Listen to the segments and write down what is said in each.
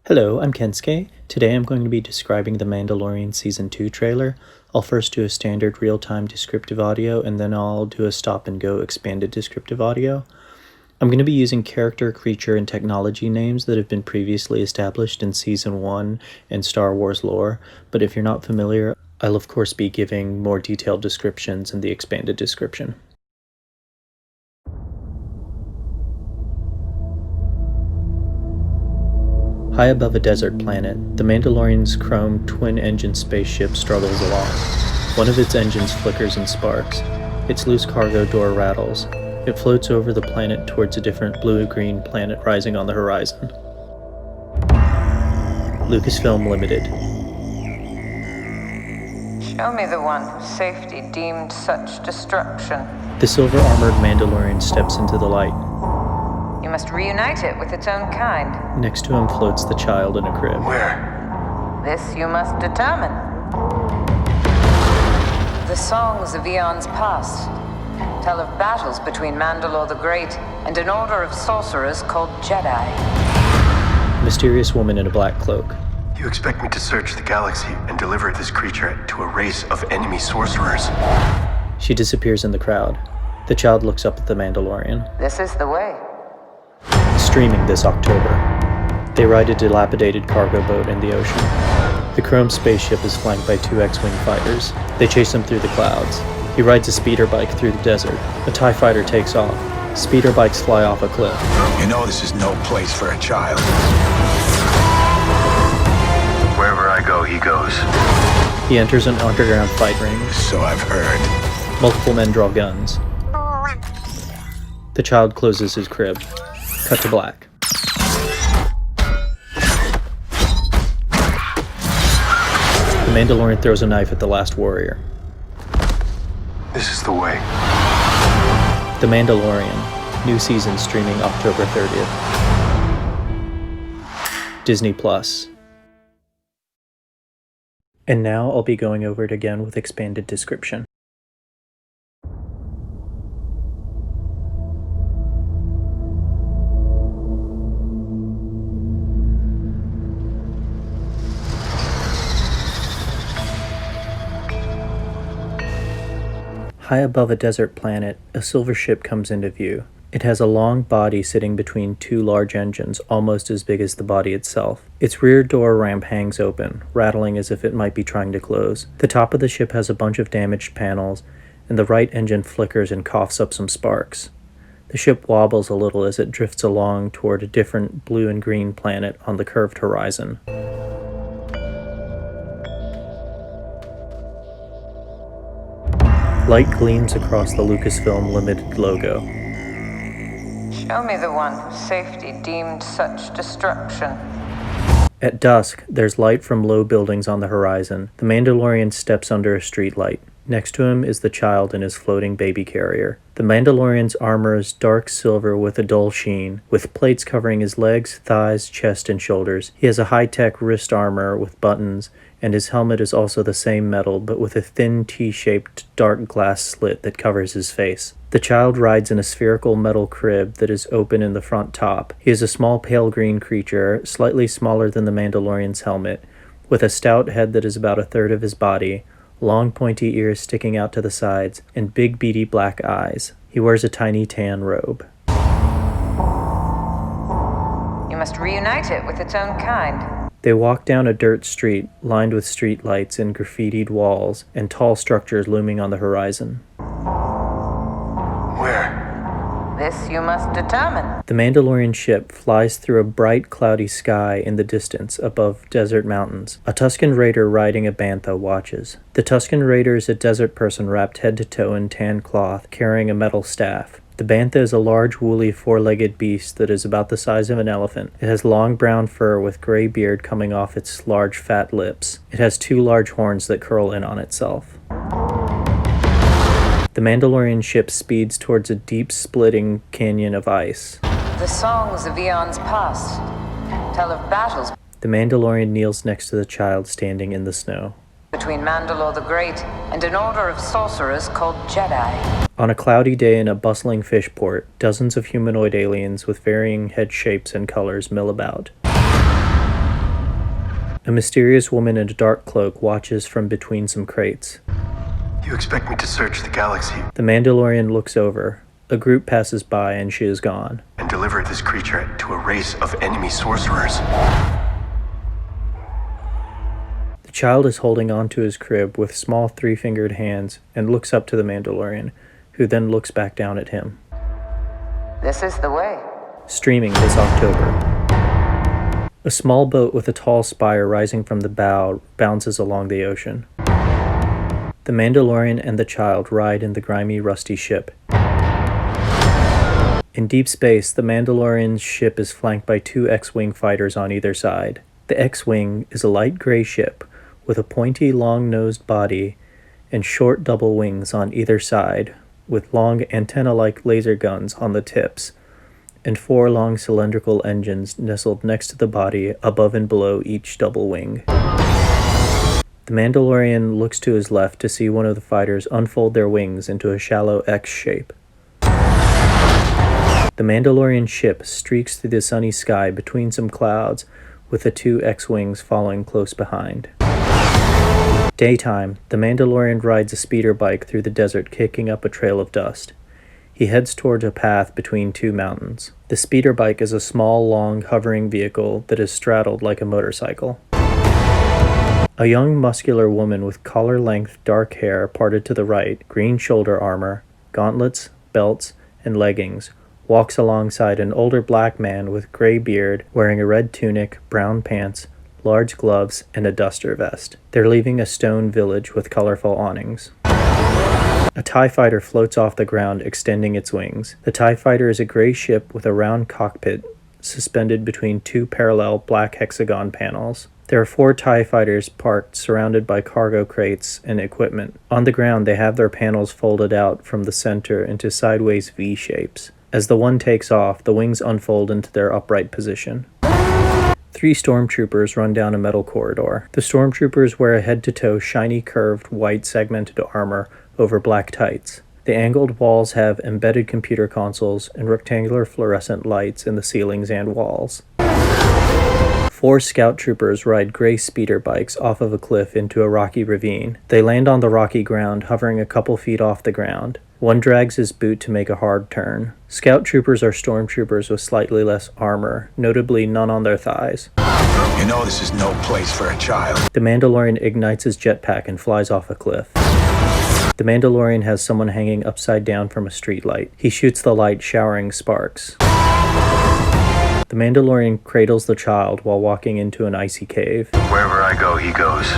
Hello, I'm Kensuke. Today I'm going to be describing the Mandalorian Season 2 trailer. I'll first do a standard real-time descriptive audio, and then I'll do a stop-and-go expanded descriptive audio. I'm going to be using character, creature, and technology names that have been previously established in Season 1 and Star Wars lore, but if you're not familiar, I'll of course be giving more detailed descriptions in the expanded description. High above a desert planet, the Mandalorian's chrome twin-engine spaceship struggles along. One of its engines flickers and sparks. Its loose cargo door rattles. It floats over the planet towards a different blue-green planet rising on the horizon. Lucasfilm Limited. Show me the one whose safety deemed such destruction. The silver-armored Mandalorian steps into the light. You must reunite it with its own kind. Next to him floats the child in a crib. Where? This you must determine. The songs of eons past tell of battles between Mandalore the Great and an order of sorcerers called Jedi. Mysterious woman in a black cloak. You expect me to search the galaxy and deliver this creature to a race of enemy sorcerers? She disappears in the crowd. The child looks up at the Mandalorian. This is the way. Streaming this October. They ride a dilapidated cargo boat in the ocean. The chrome spaceship is flanked by two X-Wing fighters. They chase him through the clouds. He rides a speeder bike through the desert. A TIE fighter takes off. Speeder bikes fly off a cliff. You know this is no place for a child. Wherever I go, he goes. He enters an underground fight ring. So I've heard. Multiple men draw guns. The child closes his crib. Cut to black. The Mandalorian throws a knife at the last warrior. This is the way. The Mandalorian. New season streaming October 30th. Disney Plus. And now I'll be going over it again with expanded description. High above a desert planet, a silver ship comes into view. It has a long body sitting between two large engines, almost as big as the body itself. Its rear door ramp hangs open, rattling as if it might be trying to close. The top of the ship has a bunch of damaged panels, and the right engine flickers and coughs up some sparks. The ship wobbles a little as it drifts along toward a different blue and green planet on the curved horizon. Light gleams across the Lucasfilm Limited logo. Show me the one whose safety deemed such destruction. At dusk, there's light from low buildings on the horizon. The Mandalorian steps under a streetlight. Next to him is the child in his floating baby carrier. The Mandalorian's armor is dark silver with a dull sheen, with plates covering his legs, thighs, chest, and shoulders. He has a high-tech wrist armor with buttons, and his helmet is also the same metal, but with a thin T-shaped dark glass slit that covers his face. The child rides in a spherical metal crib that is open in the front top. He is a small pale green creature, slightly smaller than the Mandalorian's helmet, with a stout head that is about a third of his body, long pointy ears sticking out to the sides, and big beady black eyes. He wears a tiny tan robe. You must reunite it with its own kind. They walk down a dirt street lined with street lights and graffitied walls and tall structures looming on the horizon. Where? This you must determine. The Mandalorian ship flies through a bright, cloudy sky in the distance above desert mountains. A Tusken Raider riding a bantha watches. The Tusken Raider is a desert person wrapped head to toe in tan cloth, carrying a metal staff. The bantha is a large, woolly, four-legged beast that is about the size of an elephant. It has long brown fur with gray beard coming off its large, fat lips. It has two large horns that curl in on itself. The Mandalorian ship speeds towards a deep, splitting canyon of ice. The songs of eons past tell of battles The Mandalorian kneels next to the child standing in the snow. between Mandalore the Great and an order of sorcerers called Jedi. On a cloudy day in a bustling fish port, dozens of humanoid aliens with varying head shapes and colors mill about. A mysterious woman in a dark cloak watches from between some crates. You expect me to search the galaxy The Mandalorian looks over. A group passes by and she is gone. and deliver this creature to a race of enemy sorcerers? The child is holding onto his crib with small three-fingered hands and looks up to the Mandalorian, who then looks back down at him. This is the way. Streaming this October. A small boat with a tall spire rising from the bow bounces along the ocean. The Mandalorian and the child ride in the grimy, rusty ship. In deep space, the Mandalorian's ship is flanked by two X-Wing fighters on either side. The X-Wing is a light gray ship with a pointy, long-nosed body and short double wings on either side, with long antenna-like laser guns on the tips, and four long cylindrical engines nestled next to the body above and below each double wing. The Mandalorian looks to his left to see one of the fighters unfold their wings into a shallow X shape. The Mandalorian ship streaks through the sunny sky between some clouds, with the two X-Wings following close behind. Daytime, the Mandalorian rides a speeder bike through the desert, kicking up a trail of dust. He heads towards a path between two mountains. The speeder bike is a small, long, hovering vehicle that is straddled like a motorcycle. A young, muscular woman with collar-length dark hair parted to the right, green shoulder armor, gauntlets, belts, and leggings, walks alongside an older black man with gray beard wearing a red tunic, brown pants, large gloves, and a duster vest. They're leaving a stone village with colorful awnings. A TIE fighter floats off the ground, extending its wings. The TIE fighter is a gray ship with a round cockpit suspended between two parallel black hexagon panels. There are 4 TIE fighters parked, surrounded by cargo crates and equipment. On the ground, they have their panels folded out from the center into sideways V shapes. As the one takes off, the wings unfold into their upright position. 3 stormtroopers run down a metal corridor. The stormtroopers wear a head-to-toe shiny curved white segmented armor over black tights. The angled walls have embedded computer consoles and rectangular fluorescent lights in the ceilings and walls. 4 scout troopers ride gray speeder bikes off of a cliff into a rocky ravine. They land on the rocky ground, hovering a couple feet off the ground. One drags his boot to make a hard turn. Scout troopers are stormtroopers with slightly less armor, notably none on their thighs. You know this is no place for a child. The Mandalorian ignites his jetpack and flies off a cliff. The Mandalorian has someone hanging upside down from a streetlight. He shoots the light, showering sparks. The Mandalorian cradles the child while walking into an icy cave. Wherever I go, he goes.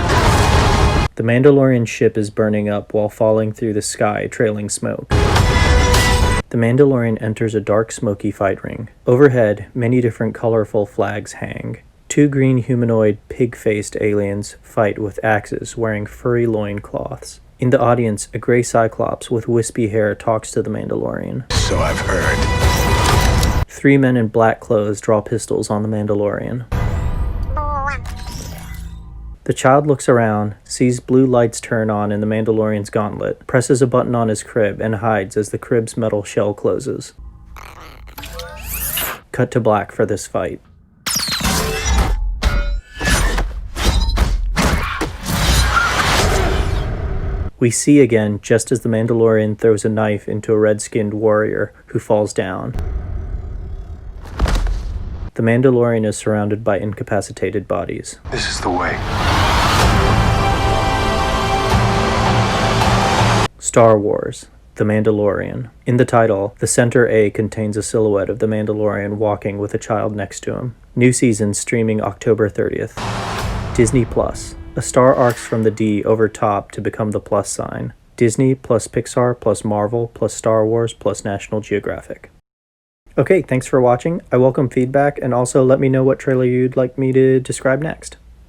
The Mandalorian ship is burning up while falling through the sky, trailing smoke. The Mandalorian enters a dark, smoky fight ring. Overhead, many different colorful flags hang. 2 green humanoid, pig-faced aliens fight with axes, wearing furry loincloths. In the audience, a gray cyclops with wispy hair talks to the Mandalorian. So I've heard. 3 men in black clothes draw pistols on the Mandalorian. The child looks around, sees blue lights turn on in the Mandalorian's gauntlet, presses a button on his crib, and hides as the crib's metal shell closes. Cut to black for this fight. We see again just as the Mandalorian throws a knife into a red-skinned warrior who falls down. The Mandalorian is surrounded by incapacitated bodies. This is the way. Star Wars: The Mandalorian. In the title, the center A contains a silhouette of the Mandalorian walking with a child next to him. New season streaming October 30th. Disney Plus. A star arcs from the D over top to become the plus sign. Disney plus Pixar plus Marvel plus Star Wars plus National Geographic. Okay, thanks for watching. I welcome feedback, and also let me know what trailer you'd like me to describe next.